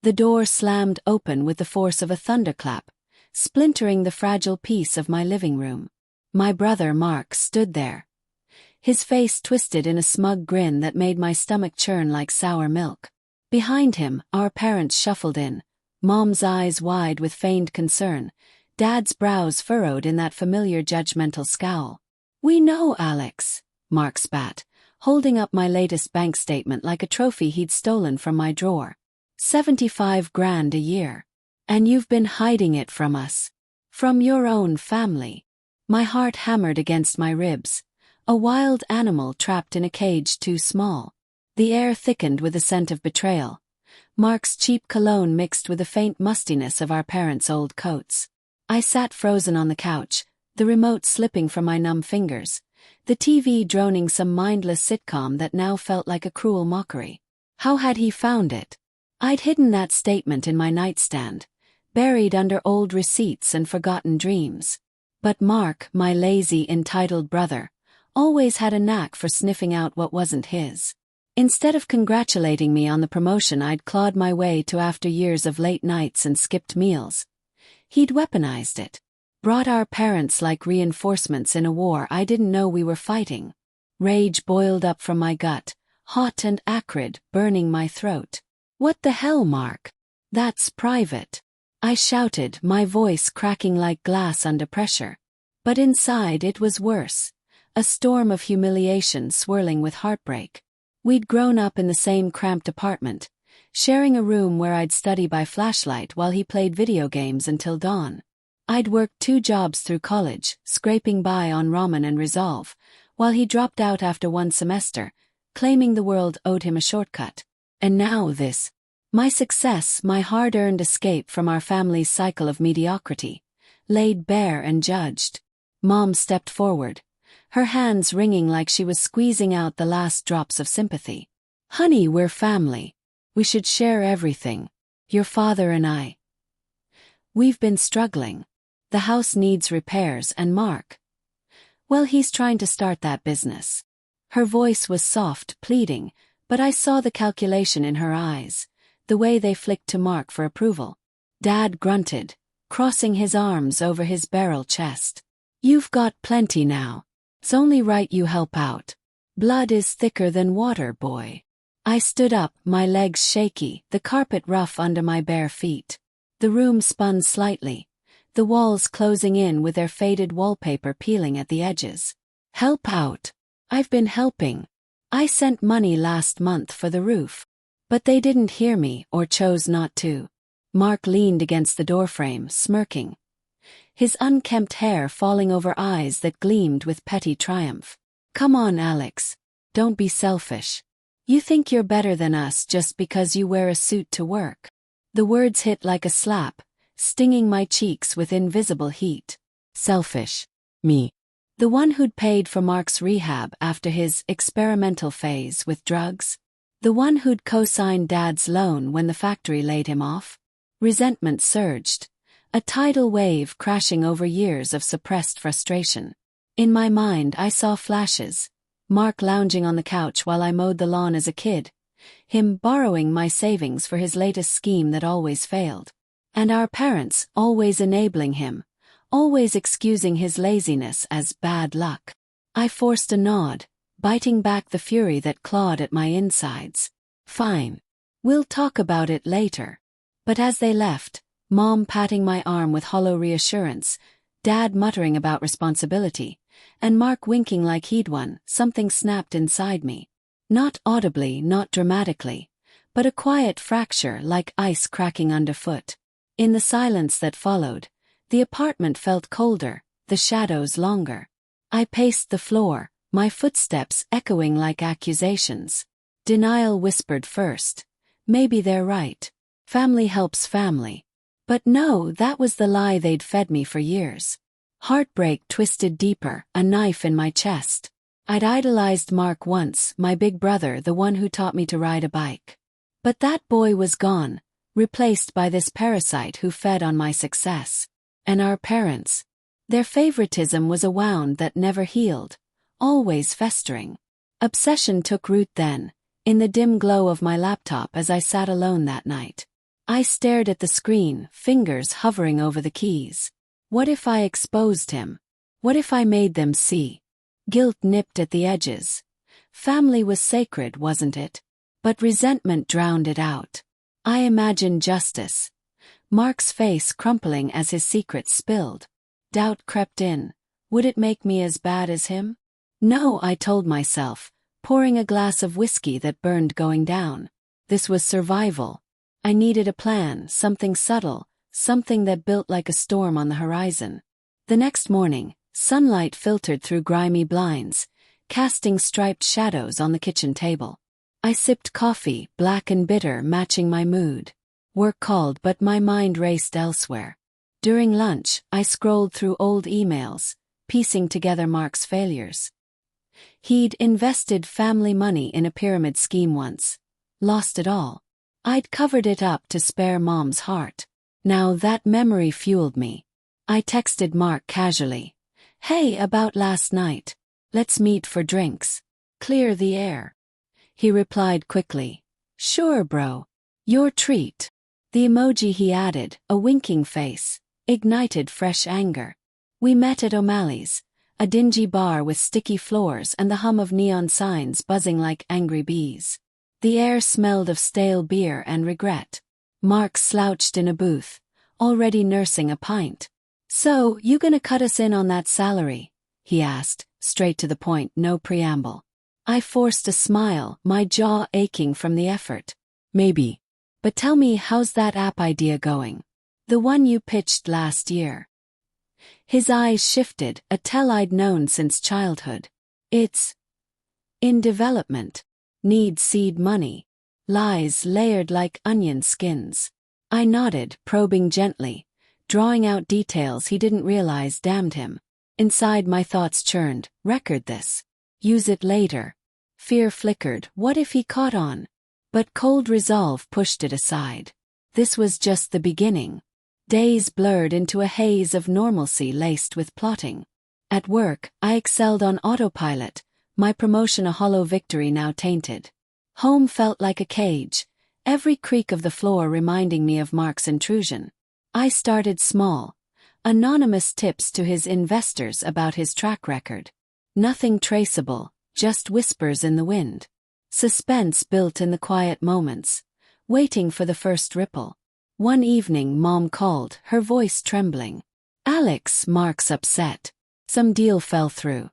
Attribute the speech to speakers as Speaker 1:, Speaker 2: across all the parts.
Speaker 1: The door slammed open with the force of a thunderclap, splintering the fragile peace of my living room. My brother Mark stood there, his face twisted in a smug grin that made my stomach churn like sour milk. Behind him, our parents shuffled in, Mom's eyes wide with feigned concern, Dad's brows furrowed in that familiar judgmental scowl. "We know, Alex," Mark spat, holding up my latest bank statement like a trophy he'd stolen from my drawer. 75 grand a year. And you've been hiding it from us. From your own family. My heart hammered against my ribs. A wild animal trapped in a cage too small. The air thickened with a scent of betrayal. Mark's cheap cologne mixed with the faint mustiness of our parents' old coats. I sat frozen on the couch, the remote slipping from my numb fingers, the TV droning some mindless sitcom that now felt like a cruel mockery. How had he found it? I'd hidden that statement in my nightstand, buried under old receipts and forgotten dreams. But Mark, my lazy, entitled brother, always had a knack for sniffing out what wasn't his. Instead of congratulating me on the promotion I'd clawed my way to after years of late nights and skipped meals, he'd weaponized it. Brought our parents like reinforcements in a war I didn't know we were fighting. Rage boiled up from my gut, hot and acrid, burning my throat. "What the hell, Mark? That's private," I shouted, my voice cracking like glass under pressure. But inside it was worse. A storm of humiliation swirling with heartbreak. We'd grown up in the same cramped apartment, sharing a room where I'd study by flashlight while he played video games until dawn. I'd worked 2 jobs through college, scraping by on ramen and Resolve, while he dropped out after 1 semester, claiming the world owed him a shortcut. And now this. My success, my hard-earned escape from our family's cycle of mediocrity, laid bare and judged. Mom stepped forward, her hands wringing like she was squeezing out the last drops of sympathy. "Honey, we're family. We should share everything. Your father and I. We've been struggling. The house needs repairs and Mark, well, he's trying to start that business." Her voice was soft, pleading, but I saw the calculation in her eyes, the way they flicked to Mark for approval. Dad grunted, crossing his arms over his barrel chest. "You've got plenty now. It's only right you help out. Blood is thicker than water, boy." I stood up, my legs shaky, the carpet rough under my bare feet. The room spun slightly, the walls closing in with their faded wallpaper peeling at the edges. "Help out. I've been helping. I sent money last month for the roof." But they didn't hear me or chose not to. Mark leaned against the doorframe, smirking, his unkempt hair falling over eyes that gleamed with petty triumph. "Come on, Alex. Don't be selfish. You think you're better than us just because you wear a suit to work." The words hit like a slap, stinging my cheeks with invisible heat. Selfish. Me. The one who'd paid for Mark's rehab after his experimental phase with drugs. The one who'd co-signed Dad's loan when the factory laid him off. Resentment surged, a tidal wave crashing over years of suppressed frustration. In my mind I saw flashes. Mark lounging on the couch while I mowed the lawn as a kid, him borrowing my savings for his latest scheme that always failed. And our parents always enabling him, always excusing his laziness as bad luck. I forced a nod, biting back the fury that clawed at my insides. "Fine. We'll talk about it later." But as they left, Mom patting my arm with hollow reassurance, Dad muttering about responsibility, and Mark winking like he'd won, something snapped inside me. Not audibly, not dramatically, but a quiet fracture like ice cracking underfoot. In the silence that followed, the apartment felt colder, the shadows longer. I paced the floor, my footsteps echoing like accusations. Denial whispered first. Maybe they're right. Family helps family. But no, that was the lie they'd fed me for years. Heartbreak twisted deeper, a knife in my chest. I'd idolized Mark once, my big brother, the one who taught me to ride a bike. But that boy was gone, replaced by this parasite who fed on my success. And our parents. Their favoritism was a wound that never healed, always festering. Obsession took root then, in the dim glow of my laptop as I sat alone that night. I stared at the screen, fingers hovering over the keys. What if I exposed him? What if I made them see? Guilt nipped at the edges. Family was sacred, wasn't it? But resentment drowned it out. I imagined justice. Mark's face crumpling as his secret spilled. Doubt crept in. Would it make me as bad as him? No, I told myself, pouring a glass of whiskey that burned going down. This was survival. I needed a plan, something subtle, something that built like a storm on the horizon. The next morning, sunlight filtered through grimy blinds, casting striped shadows on the kitchen table. I sipped coffee, black and bitter, matching my mood. Work called, but my mind raced elsewhere. During lunch, I scrolled through old emails, piecing together Mark's failures. He'd invested family money in a pyramid scheme once. Lost it all. I'd covered it up to spare Mom's heart. Now that memory fueled me. I texted Mark casually. Hey, about last night. Let's meet for drinks. Clear the air. He replied quickly. Sure, bro. Your treat. The emoji he added, a winking face, ignited fresh anger. We met at O'Malley's, a dingy bar with sticky floors and the hum of neon signs buzzing like angry bees. The air smelled of stale beer and regret. Mark slouched in a booth, already nursing a pint. So, you gonna cut us in on that salary? He asked, straight to the point, no preamble. I forced a smile, my jaw aching from the effort. Maybe. But tell me, how's that app idea going? The one you pitched last year. His eyes shifted, a tell I'd known since childhood. It's in development. Needs seed money. Lies layered like onion skins. I nodded, probing gently, drawing out details he didn't realize damned him. Inside my thoughts churned, record this. Use it later. Fear flickered, what if he caught on? But cold resolve pushed it aside. This was just the beginning. Days blurred into a haze of normalcy laced with plotting. At work, I excelled on autopilot, my promotion a hollow victory now tainted. Home felt like a cage, every creak of the floor reminding me of Mark's intrusion. I started small. Anonymous tips to his investors about his track record. Nothing traceable, just whispers in the wind. Suspense built in the quiet moments, waiting for the first ripple. One evening Mom called, her voice trembling. Alex, Mark's upset. Some deal fell through.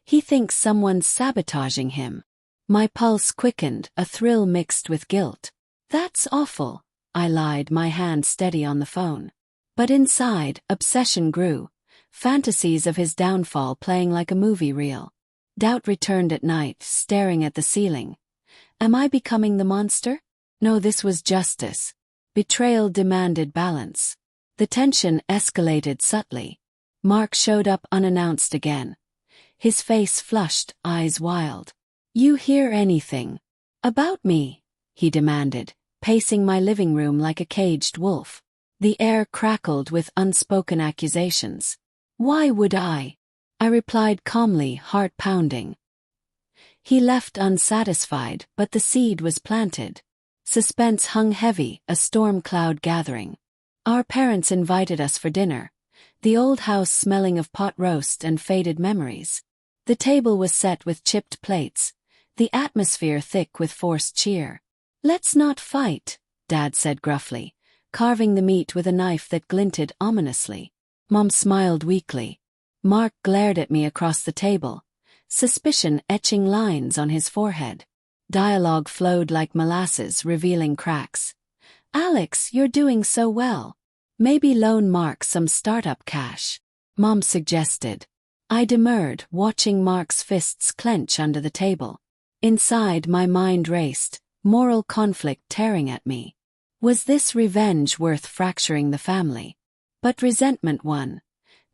Speaker 1: He thinks someone's sabotaging him. My pulse quickened, a thrill mixed with guilt. That's awful, I lied, my hand steady on the phone. But inside, obsession grew, fantasies of his downfall playing like a movie reel. Doubt returned at night, staring at the ceiling. Am I becoming the monster? No, this was justice. Betrayal demanded balance. The tension escalated subtly. Mark showed up unannounced again. His face flushed, eyes wild. You hear anything about me? He demanded, pacing my living room like a caged wolf. The air crackled with unspoken accusations. Why would I? I replied calmly, heart pounding. He left unsatisfied, but the seed was planted. Suspense hung heavy, a storm cloud gathering. Our parents invited us for dinner, the old house smelling of pot roast and faded memories. The table was set with chipped plates, the atmosphere thick with forced cheer. Let's not fight, Dad said gruffly, carving the meat with a knife that glinted ominously. Mom smiled weakly. Mark glared at me across the table, suspicion etching lines on his forehead. Dialogue flowed like molasses, revealing cracks. Alex, you're doing so well. Maybe loan Mark some startup cash, Mom suggested. I demurred, watching Mark's fists clench under the table. Inside, my mind raced, moral conflict tearing at me. Was this revenge worth fracturing the family? But resentment won.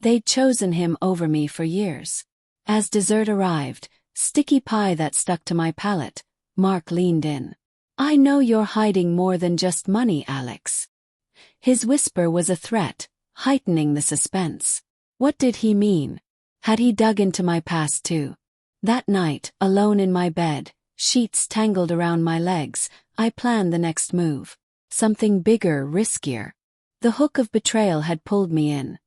Speaker 1: They'd chosen him over me for years. As dessert arrived, sticky pie that stuck to my palate, Mark leaned in. I know you're hiding more than just money, Alex. His whisper was a threat, heightening the suspense. What did he mean? Had he dug into my past too? That night, alone in my bed, sheets tangled around my legs, I planned the next move. Something bigger, riskier. The hook of betrayal had pulled me in.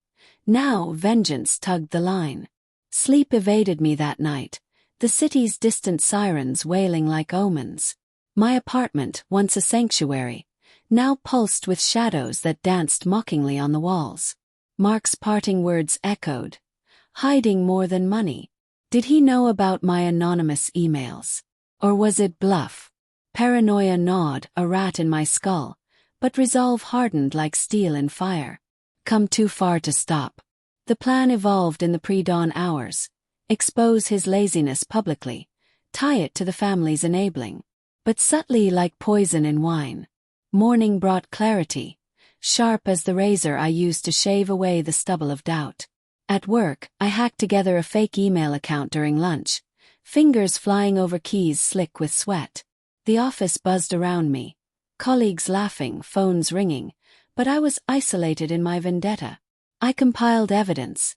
Speaker 1: Now vengeance tugged the line. Sleep evaded me that night, the city's distant sirens wailing like omens. My apartment, once a sanctuary, now pulsed with shadows that danced mockingly on the walls. Mark's parting words echoed. Hiding more than money. Did he know about my anonymous emails? Or was it bluff? Paranoia gnawed, a rat in my skull, but resolve hardened like steel in fire. Come too far to stop. The plan evolved in the pre-dawn hours. Expose his laziness publicly. Tie it to the family's enabling. But subtly like poison in wine. Morning brought clarity, sharp as the razor I used to shave away the stubble of doubt. At work, I hacked together a fake email account during lunch, fingers flying over keys slick with sweat. The office buzzed around me, colleagues laughing, phones ringing, but I was isolated in my vendetta. I compiled evidence,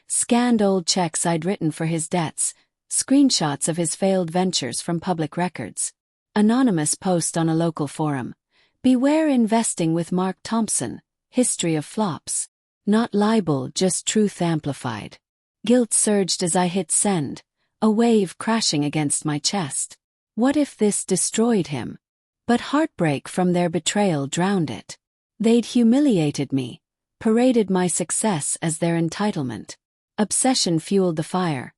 Speaker 1: scanned old checks I'd written for his debts, screenshots of his failed ventures from public records. Anonymous post on a local forum. Beware investing with Mark Thompson, history of flops. Not libel, just truth amplified. Guilt surged as I hit send, a wave crashing against my chest. What if this destroyed him? But heartbreak from their betrayal drowned it. They'd humiliated me, paraded my success as their entitlement. Obsession fueled the fire.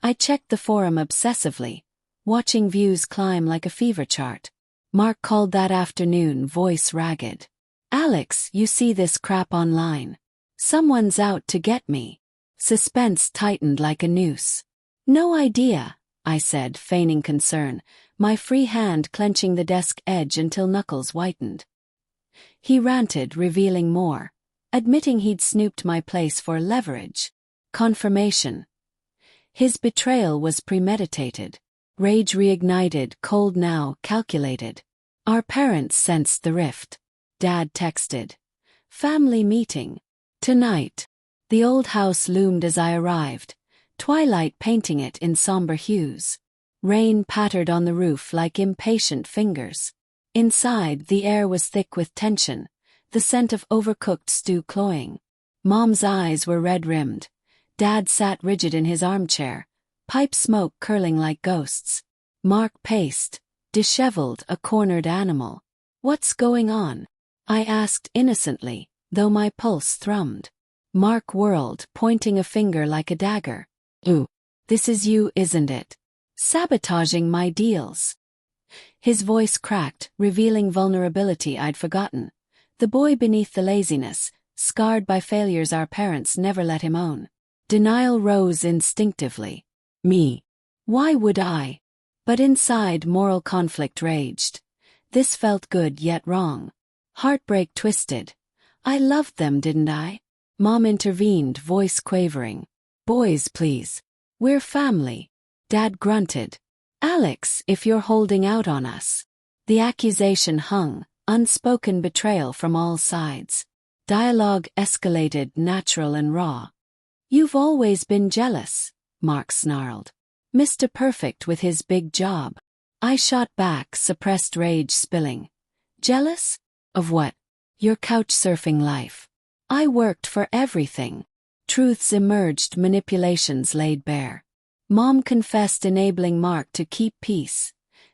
Speaker 1: I checked the forum obsessively, watching views climb like a fever chart. Mark called that afternoon, voice ragged. Alex, you see this crap online. Someone's out to get me. Suspense tightened like a noose. No idea, I said, feigning concern, my free hand clenching the desk edge until knuckles whitened. He ranted, revealing more, admitting he'd snooped my place for leverage. Confirmation. His betrayal was premeditated. Rage reignited, cold now, calculated. Our parents sensed the rift. Dad texted. Family meeting. Tonight. The old house loomed as I arrived, twilight painting it in somber hues. Rain pattered on the roof like impatient fingers. Inside, the air was thick with tension, the scent of overcooked stew cloying. Mom's eyes were red-rimmed. Dad sat rigid in his armchair, pipe smoke curling like ghosts. Mark paced, disheveled, a cornered animal. What's going on? I asked innocently, though my pulse thrummed. Mark whirled, pointing a finger like a dagger. Ooh, this is you, isn't it? Sabotaging my deals. His voice cracked, revealing vulnerability I'd forgotten. The boy beneath the laziness, scarred by failures our parents never let him own. Denial rose instinctively. Me. Why would I? But inside, moral conflict raged. This felt good yet wrong. Heartbreak twisted. I loved them, didn't I? Mom intervened, voice quavering. Boys, please. We're family. Dad grunted. Alex, if you're holding out on us. The accusation hung, unspoken betrayal from all sides. Dialogue escalated, natural and raw. You've always been jealous, Mark snarled. Mr. Perfect with his big job. I shot back, suppressed rage spilling. Jealous? Of what? Your couch surfing life. I worked for everything. Truths emerged, manipulations laid bare. Mom confessed, enabling Mark to keep peace.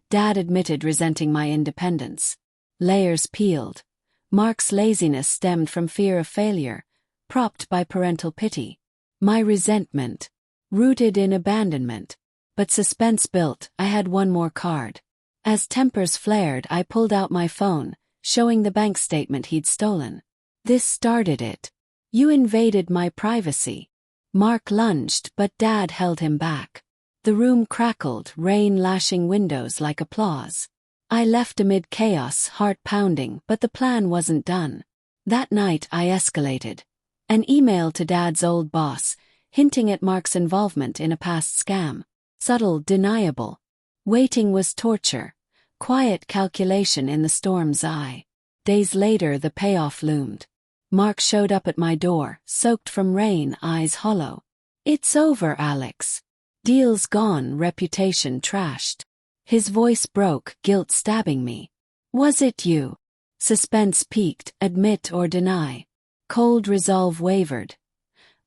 Speaker 1: Dad admitted resenting my independence. Layers peeled. Mark's laziness stemmed from fear of failure, propped by parental pity. My resentment, rooted in abandonment. But suspense built. I had one more card. As tempers flared, I pulled out my phone, showing the bank statement he'd stolen. This started it. You invaded my privacy. Mark lunged, but Dad held him back. The room crackled, rain lashing windows like applause. I left amid chaos, heart pounding, but the plan wasn't done. That night I escalated. An email to Dad's old boss, hinting at Mark's involvement in a past scam. Subtle, deniable. Waiting was torture. Quiet calculation in the storm's eye. Days later the payoff loomed. Mark showed up at my door, soaked from rain, eyes hollow. It's over, Alex. Deal's gone, reputation trashed. His voice broke, guilt stabbing me. Was it you? Suspense peaked, admit or deny. Cold resolve wavered.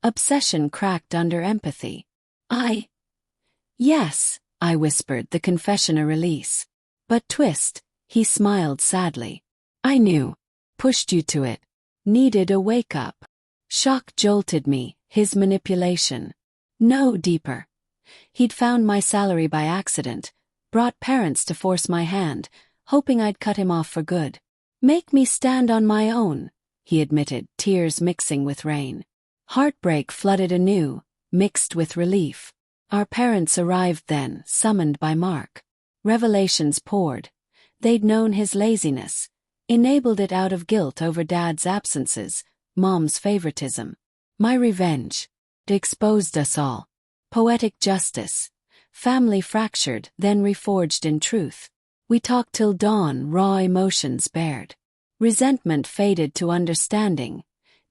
Speaker 1: Obsession cracked under empathy. Yes, I whispered, the confession a release. But twist, he smiled sadly. I knew. Pushed you to it. Needed a wake-up. Shock jolted me, his manipulation. No, deeper. He'd found my salary by accident, brought parents to force my hand, hoping I'd cut him off for good. Make me stand on my own, he admitted, tears mixing with rain. Heartbreak flooded anew, mixed with relief. Our parents arrived then, summoned by Mark. Revelations poured. They'd known his laziness, enabled it out of guilt over Dad's absences, Mom's favoritism. My revenge. Exposed us all. Poetic justice. Family fractured, then reforged in truth. We talked till dawn, raw emotions bared. Resentment faded to understanding,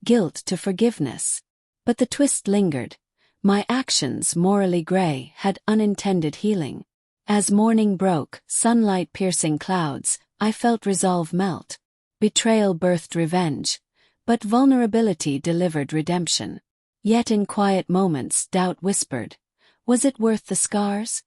Speaker 1: guilt to forgiveness. But the twist lingered. My actions, morally gray, had unintended healing. As morning broke, sunlight piercing clouds, I felt resolve melt. Betrayal birthed revenge, but vulnerability delivered redemption. Yet in quiet moments doubt whispered, was it worth the scars?